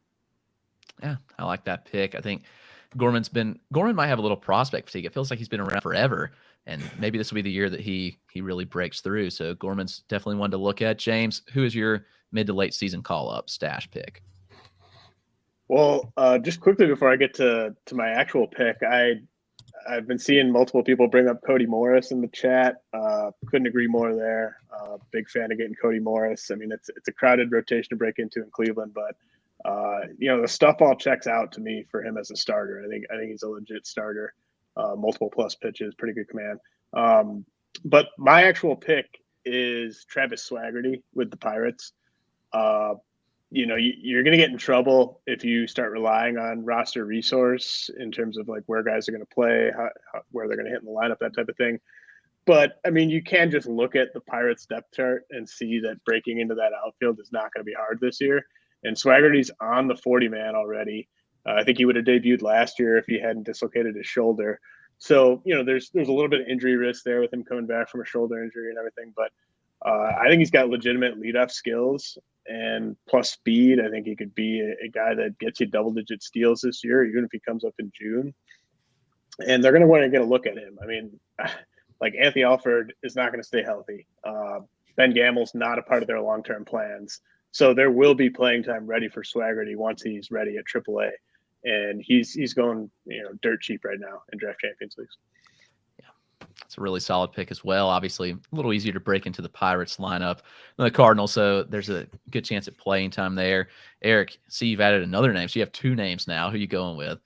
Yeah, I like that pick. I think Gorman might have a little prospect fatigue. It feels like he's been around forever, and maybe this will be the year that he really breaks through. So Gorman's definitely one to look at. James, who is your mid to late season call-up stash pick? Well, just quickly before I get to my actual pick, I've been seeing multiple people bring up Cody Morris in the chat. Couldn't agree more there. Big fan of getting Cody Morris. It's a crowded rotation to break into in Cleveland, but the stuff all checks out to me for him as a starter. I think he's a legit starter. Multiple plus pitches, pretty good command. But my actual pick is Travis Swaggerty with the Pirates. You're going to get in trouble if you start relying on roster resource in terms of like where guys are going to play, where they're going to hit in the lineup, that type of thing. But you can just look at the Pirates depth chart and see that breaking into that outfield is not going to be hard this year. And Swaggerty's on the 40-man already. I think he would have debuted last year if he hadn't dislocated his shoulder. So, there's a little bit of injury risk there with him coming back from a shoulder injury and everything. But I think he's got legitimate leadoff skills. and plus speed. I think he could be a guy that gets you double-digit steals this year, even if he comes up in June. And they're going to want to get a look at him. I mean, like Anthony Alford is not going to stay healthy. Ben Gamble's not a part of their long-term plans. So there will be playing time ready for Swaggerty once he's ready at AAA. And he's going, dirt cheap right now in draft champions leagues. It's a really solid pick as well. Obviously, a little easier to break into the Pirates lineup than the Cardinals, so there's a good chance at playing time there. Eric, see you've added another name, so you have 2 names now. Who are you going with?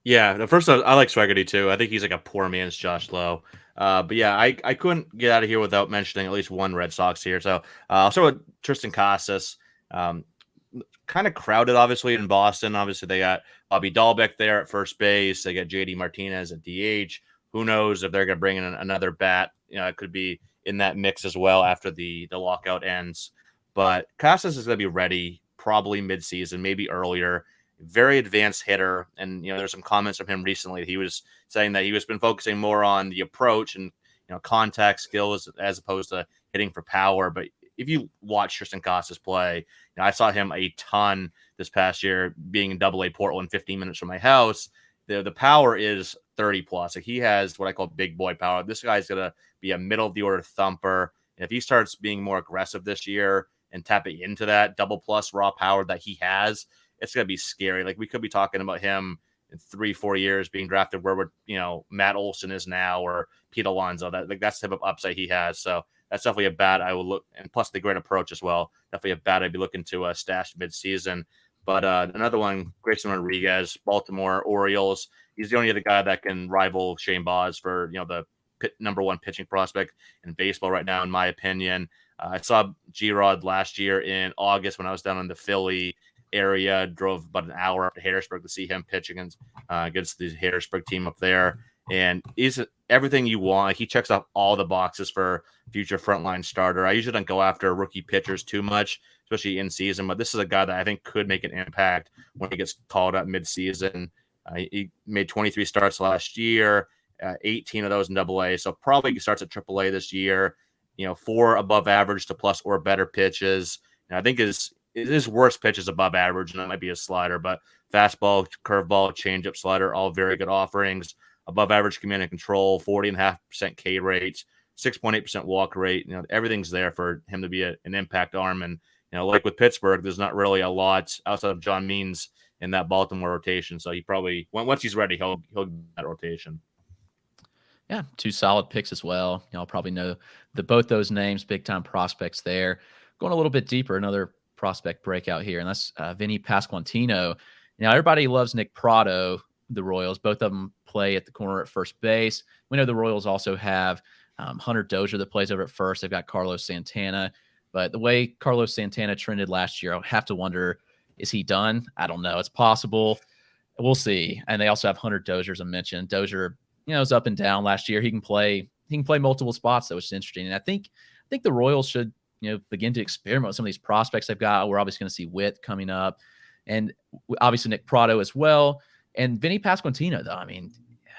Yeah, the first I like Swaggerty too. I think he's like a poor man's Josh Lowe. But yeah, I couldn't get out of here without mentioning at least one Red Sox here. So I'll start with Tristan Casas. Kind of crowded, obviously, in Boston. Obviously, they got Bobby Dahlbeck there at first base. They got JD Martinez at DH. Who knows if they're going to bring in another bat? It could be in that mix as well after the lockout ends. But Casas is going to be ready probably midseason, maybe earlier. Very advanced hitter, and there's some comments from him recently. He was saying that he was been focusing more on the approach and contact skills as opposed to hitting for power. But if you watch Tristan Casas play, I saw him a ton this past year, being in AA Portland, 15 minutes from my house. The power is 30 plus. Like, he has what I call big boy power. This guy's gonna be a middle of the order thumper. And if he starts being more aggressive this year and tapping into that double plus raw power that he has, it's gonna be scary. Like, we could be talking about him in 3-4 years being drafted where we're, Matt Olson is now, or Pete Alonso. That's the type of upside he has. So that's definitely a bat I will look, and plus the great approach as well. Definitely a bat I'd be looking to stash mid-season. But another one, Grayson Rodriguez, Baltimore Orioles. He's the only other guy that can rival Shane Baz for the number 1 pitching prospect in baseball right now, in my opinion. I saw G-Rod last year in August when I was down in the Philly area. Drove about an hour up to Harrisburg to see him pitch against the Harrisburg team up there. And he's everything you want. He checks off all the boxes for future frontline starter. I usually don't go after rookie pitchers too much, especially in season, but this is a guy that I think could make an impact when he gets called up mid-season. He made 23 starts last year, 18 of those in AA, so probably he starts at AAA this year. 4 above average to plus or better pitches. And I think his worst pitch is above average, and that might be a slider, but fastball, curveball, changeup, slider, all very good offerings. Above average command and control, 40.5% K rate, 6.8% walk rate. Everything's there for him to be an impact arm. And like with Pittsburgh, there's not really a lot outside of John Means in that Baltimore rotation. So he probably, once he's ready, he'll get that rotation. Yeah, 2 solid picks as well. Y'all probably know both those names, big time prospects there. Going a little bit deeper, another prospect breakout here, and that's Vinny Pasquantino. Now, everybody loves Nick Pratto, the Royals. Both of them play at the corner at first base. We know the Royals also have Hunter Dozier that plays over at first. They've got Carlos Santana. But the way Carlos Santana trended last year, I have to wonder, is he done? I don't know. It's possible. We'll see. And they also have Hunter Dozier, as I mentioned. Dozier, is up and down last year. He can play multiple spots, though, which is interesting. And I think the Royals should begin to experiment with some of these prospects they've got. We're obviously going to see Witt coming up, and obviously Nick Pratto as well. And Vinny Pasquantino, though, I mean,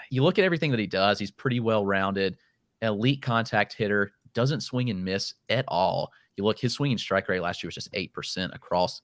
you look at everything that he does, he's pretty well-rounded, elite contact hitter, doesn't swing and miss at all. You look, his swinging strike rate last year was just 8% across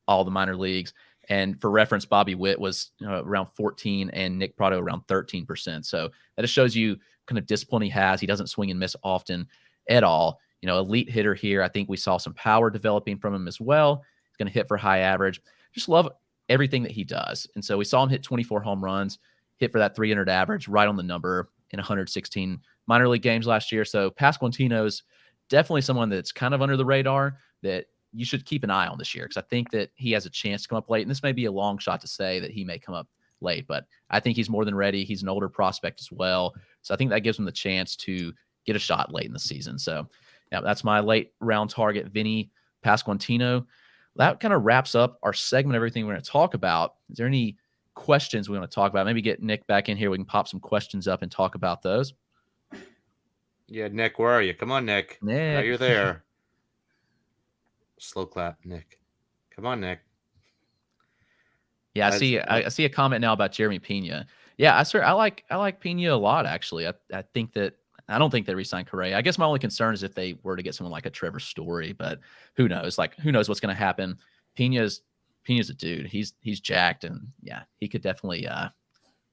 all the minor leagues. And for reference, Bobby Witt was around 14 and Nick Pratto around 13%. So that just shows you kind of discipline he has. He doesn't swing and miss often at all. Elite hitter here. I think we saw some power developing from him as well. He's going to hit for high average. Just love everything that he does. And so we saw him hit 24 home runs, hit for that 300 average, right on the number in 116 minor league games last year. So Pasquantino's definitely someone that's kind of under the radar that you should keep an eye on this year, because I think that he has a chance to come up late. And this may be a long shot to say that he may come up late, but I think he's more than ready. He's an older prospect as well. So I think that gives him the chance to get a shot late in the season. So yeah, that's my late round target, Vinny Pasquantino. That kind of wraps up our segment, everything we're going to talk about. Is there any questions we want to talk about? Maybe get Nick back in here. We can pop some questions up and talk about those. Yeah, Nick, where are you? Come on, Nick. Nick. Now you're there. Slow clap, Nick. Come on, Nick. Yeah, I see a comment now about Jeremy Pina. Yeah, I like Pina a lot, actually. I think that I don't think they re-sign Correa. I guess my only concern is if they were to get someone like a Trevor Story, but who knows? Like, who knows what's going to happen? Pina's a dude. He's jacked, and yeah, he could definitely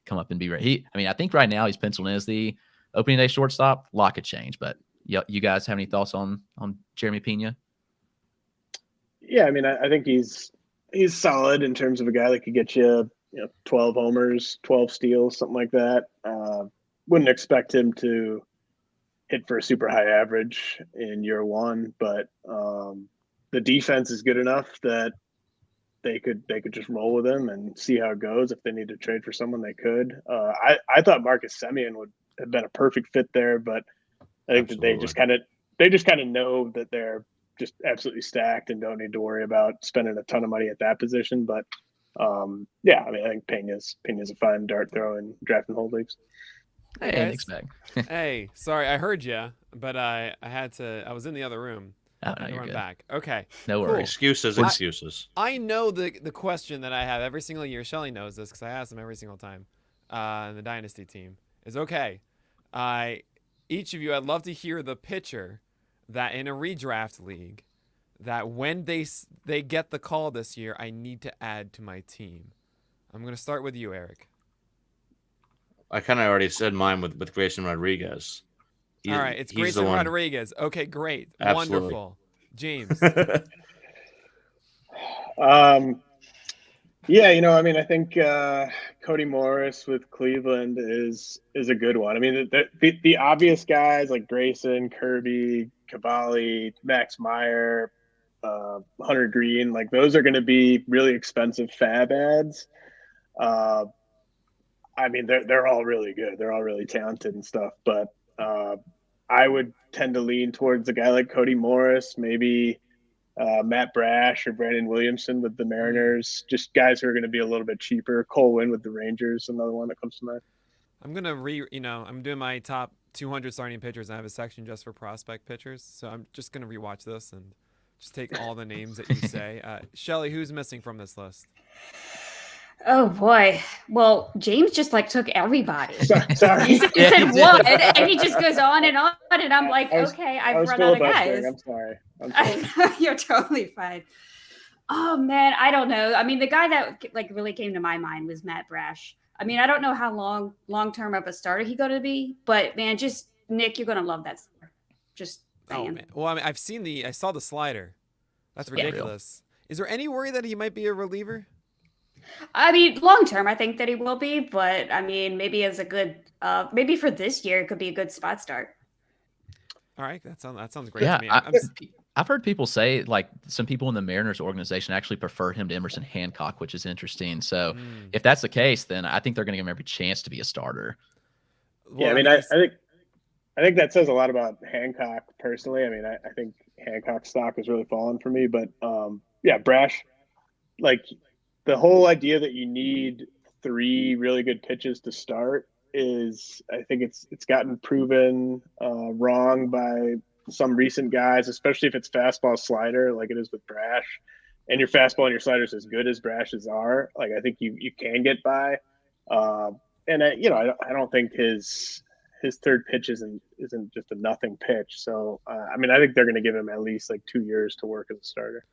come up and be ready. I mean, I think right now he's penciled in as the opening day shortstop. Lot could change, but you guys have any thoughts on Jeremy Pina? Yeah, I mean, I think he's solid in terms of a guy that could get you, 12 homers, 12 steals, something like that. Wouldn't expect him to hit for a super high average in year one, but the defense is good enough that they could just roll with him and see how it goes. If they need to trade for someone, they could. I thought Marcus Semien would have been a perfect fit there, but I think that they just kind of know that they're just absolutely stacked and don't need to worry about spending a ton of money at that position. But yeah, I mean, I think Pena's a fine dart throw in draft and hold leagues. Hey, guys. Nick's back. Hey, sorry, I heard you, but I was in the other room. Oh, I no, had to you're run good. back. Okay. No Cool. worries. Excuses. I know the question that I have every single year. Shelly knows this because I ask him every single time. In the Dynasty team is okay. Each of you, I'd love to hear the pitcher that in a redraft league, that when they get the call this year, I need to add to my team. I'm gonna start with you, Eric. I kind of already said mine with Grayson Rodriguez. All right, it's Grayson Rodriguez. Okay, great, Absolutely. wonderful. James. Yeah, I mean, I think Cody Morris with Cleveland is a good one. I mean, the obvious guys like Grayson, Kirby, Cavalli, Max Meyer, Hunter Green, like those are going to be really expensive fab ads. I mean, they're all really good. They're all really talented and stuff. But I would tend to lean towards a guy like Cody Morris, maybe Matt Brash or Brandon Williamson with the Mariners. Just guys who are going to be a little bit cheaper. Cole Wynn with the Rangers, another one that comes to mind. I'm gonna I'm doing my top 200 starting pitchers. And I have a section just for prospect pitchers, so I'm just gonna rewatch this and just take all the names that you say. Shelly, who's missing from this list? Oh boy. Well, James just took everybody. Sorry. He said one, and he just goes on, and I'm like, okay, I've run out of guys. I'm sorry. You're totally fine. Oh man, I don't know. I mean, the guy that really came to my mind was Matt Brash. I mean, I don't know how long term of a starter he's going to be, but man, just Nick, you're going to love that starter. Just saying. Oh man. Well, I mean, I saw the slider. That's ridiculous. Is there any worry that he might be a reliever? I mean, long term, I think that he will be, but I mean, maybe as a good, maybe for this year, it could be a good spot start. All right, that sounds great Yeah, to me. I've heard people say some people in the Mariners organization actually prefer him to Emerson Hancock, which is interesting. So if that's the case, then I think they're going to give him every chance to be a starter. Well, yeah, I mean, I think that says a lot about Hancock personally. I mean, I think Hancock's stock has really fallen for me, but yeah, Brash, the whole idea that you need 3 really good pitches to start is, I think it's gotten proven wrong by some recent guys, especially if it's fastball slider like it is with Brash, and your fastball and your slider is as good as Brash's are. I think you can get by, and I don't think his third pitch isn't just a nothing pitch. So I mean, I think they're going to give him at least 2 years to work as a starter.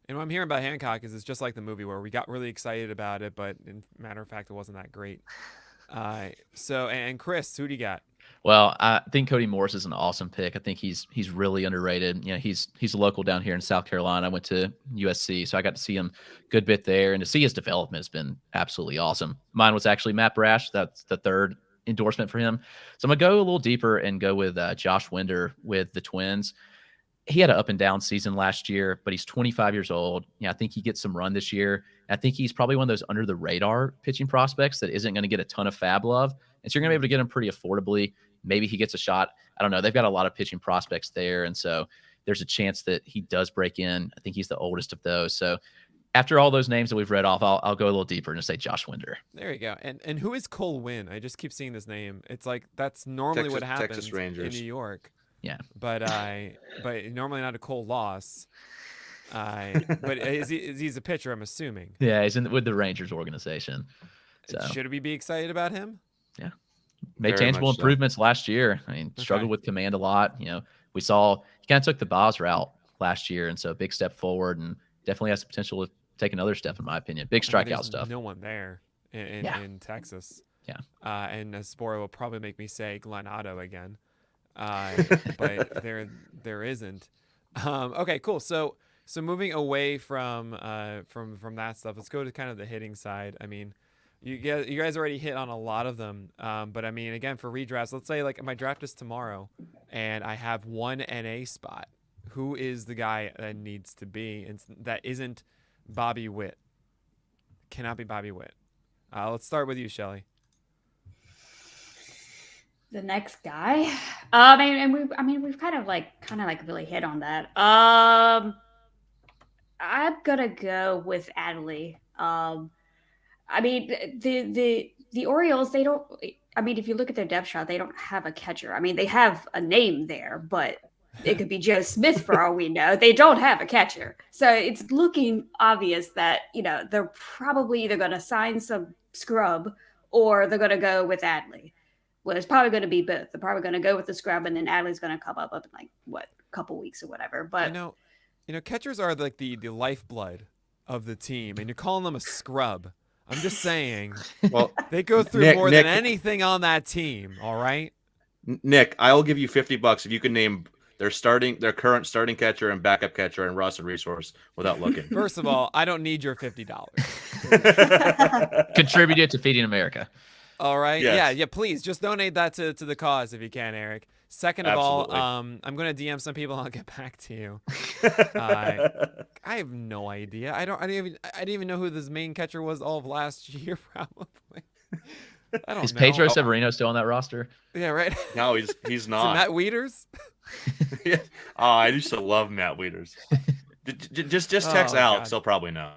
And what I'm hearing about Hancock is it's just like the movie where we got really excited about it, but in matter of fact, it wasn't that great. And Chris, who do you got? Well, I think Cody Morris is an awesome pick. I think he's really underrated. He's a local down here in South Carolina. I went to USC, so I got to see him a good bit there, and to see his development has been absolutely awesome. Mine was actually Matt Brash. That's the third endorsement for him. So I'm gonna go a little deeper and go with Josh Winder with the Twins. He had an up and down season last year, but he's 25 years old. I think he gets some run this year. I think he's probably one of those under the radar pitching prospects that isn't going to get a ton of fab love. And so you're going to be able to get him pretty affordably. Maybe he gets a shot. I don't know. They've got a lot of pitching prospects there. And so there's a chance that he does break in. I think he's the oldest of those. So after all those names that we've read off, I'll go a little deeper and just say Josh Winder. There you go. And who is Cole Wynn? I just keep seeing this name. It's that's normally what happens Texas Rangers. in New York. Yeah, but normally not a Cole loss. But he's a pitcher, I'm assuming. Yeah, he's with the Rangers organization. So should we be excited about him? Yeah, made Very tangible much so. improvements last year. I mean, struggled with command a lot. We saw he kind of took the Boz route last year, and so big step forward, and definitely has the potential to take another step, in my opinion. Big strikeout stuff. No one there in Texas. Yeah. And Spora will probably make me say Glenn Otto again. But there isn't. Okay, cool. So moving away from that stuff, let's go to kind of the hitting side. I mean, you guys already hit on a lot of them. But I mean, again, for redrafts, let's say like my draft is tomorrow, and I have one NA spot. Who is the guy that needs to be, and that isn't Bobby Witt? Cannot be Bobby Witt. Let's start with you, Shelly. The next guy, we've kind of like really hit on that. I'm gonna go with Adley. I mean, the Orioles, they don't. I mean, if you look at their depth chart, they don't have a catcher. I mean, they have a name there, but it could be Joe Smith for all we know. They don't have a catcher, so it's looking obvious that they're probably either going to sign some scrub or they're going to go with Adley. Well, it's probably going to be both. They're probably going to go with the scrub, and then Adley's going to come up in like a couple weeks or whatever. But catchers are like the lifeblood of the team, and you're calling them a scrub. I'm just saying. Well, they go through more than anything on that team. All right, Nick, I will give you $50 if you can name their current starting catcher and backup catcher and roster resource without looking. First of all, I don't need your $50. Contribute it to Feeding America. All right. Yes. Yeah. Please just donate that to the cause if you can, Eric. Second of all, I'm going to DM some people and I'll get back to you. I have no idea. I didn't even know who this main catcher was all of last year, probably. I don't know. Is Pedro Severino still on that roster? Yeah, right. No, he's not. Matt Wieters? Yeah. Oh, I used to love Matt Wieters. Just text Alex. He'll probably know.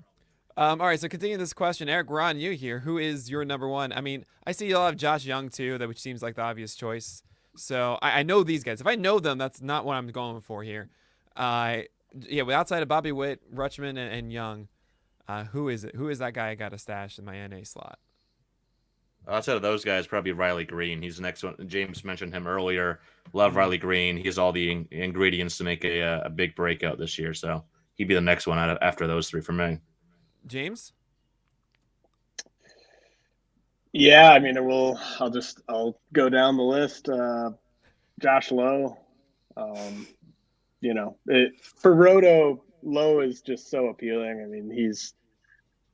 All right, so continuing this question, Eric, we're on you here. Who is your number one? I mean, I see you'll have Josh Young too, which seems like the obvious choice. So I know these guys. If I know them, that's not what I'm going for here. Outside of Bobby Witt, Rutschman, and Young, who is it? Who is that guy I got a stash in my NA slot? Outside of those guys, probably Riley Green. He's the next one. James mentioned him earlier. Love Riley Green. He has all the ingredients to make a big breakout this year. So he'd be the next one after those three for me. James? Yeah, I mean, I'll go down the list. Josh Lowe. For Roto, Lowe is just so appealing. I mean,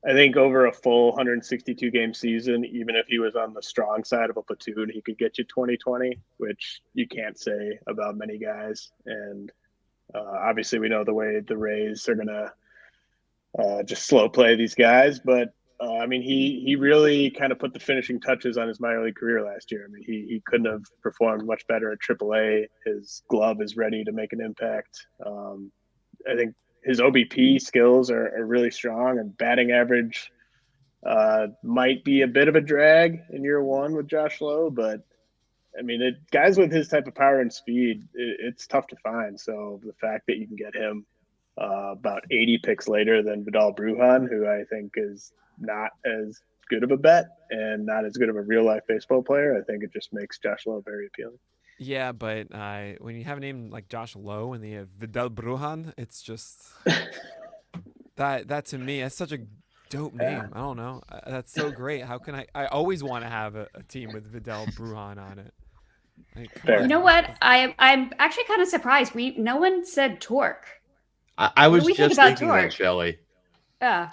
I think over a full 162 game season, even if he was on the strong side of a platoon, he could get you 20-20, which you can't say about many guys. And obviously we know the way the Rays are going to just slow play these guys. But I mean, he really kind of put the finishing touches on his minor league career last year. I mean, he couldn't have performed much better at AAA. His glove is ready to make an impact. I think his OBP skills are really strong, and batting average might be a bit of a drag in year one with Josh Lowe, but I mean, guys with his type of power and speed, it's tough to find. So the fact that you can get him about 80 picks later than Vidal Bruhan, who I think is not as good of a bet and not as good of a real life baseball player, I think it just makes Josh Lowe very appealing. Yeah, but when you have a name like Josh Lowe and the Vidal Bruhan, it's just that to me, that's such a dope name. I don't know. That's so great. How can I always want to have a team with Vidal Bruhan on it. You know what? I'm actually kind of surprised. No one said Torque. I was just thinking that, Shelly. Yeah.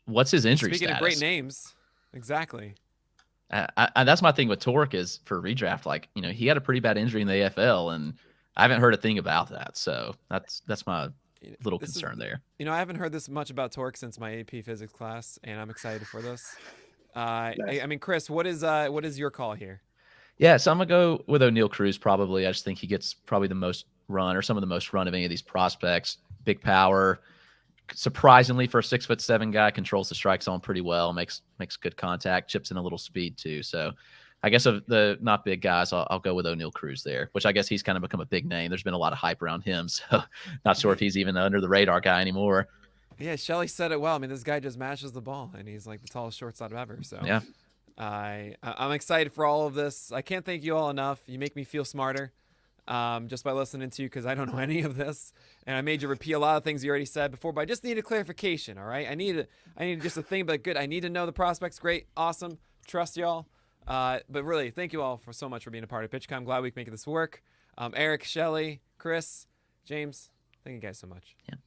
What's his injury Speaking status? of great names, exactly. That's my thing with Torque is for redraft. Like, he had a pretty bad injury in the AFL, and I haven't heard a thing about that. So that's my little concern there. I haven't heard this much about Torque since my AP physics class, and I'm excited for this. Nice. I mean, Chris, what is your call here? Yeah, so I'm gonna go with O'Neal Cruz probably. I just think he gets probably the most run, or some of the most run of any of these prospects. Big power. Surprisingly, for a 6'7" guy, controls the strike zone pretty well, makes good contact, chips in a little speed too. So I guess of the not big guys, I'll go with O'Neal Cruz there, which I guess he's kind of become a big name. There's been a lot of hype around him, so not sure if he's even under the radar guy anymore. Yeah, Shelly said it well. I mean, this guy just mashes the ball, and he's like the tallest shortstop ever. So yeah. I'm excited for all of this. I can't thank you all enough. You make me feel smarter just by listening to you because I don't know any of this. And I made you repeat a lot of things you already said before, but I just need a clarification, all right? I need just a thing, but good. I need to know the prospects. Great. Awesome. Trust y'all. But really, thank you all so much for being a part of PitchCon. I'm glad we can make this work. Eric, Shelly, Chris, James, thank you guys so much. Yeah.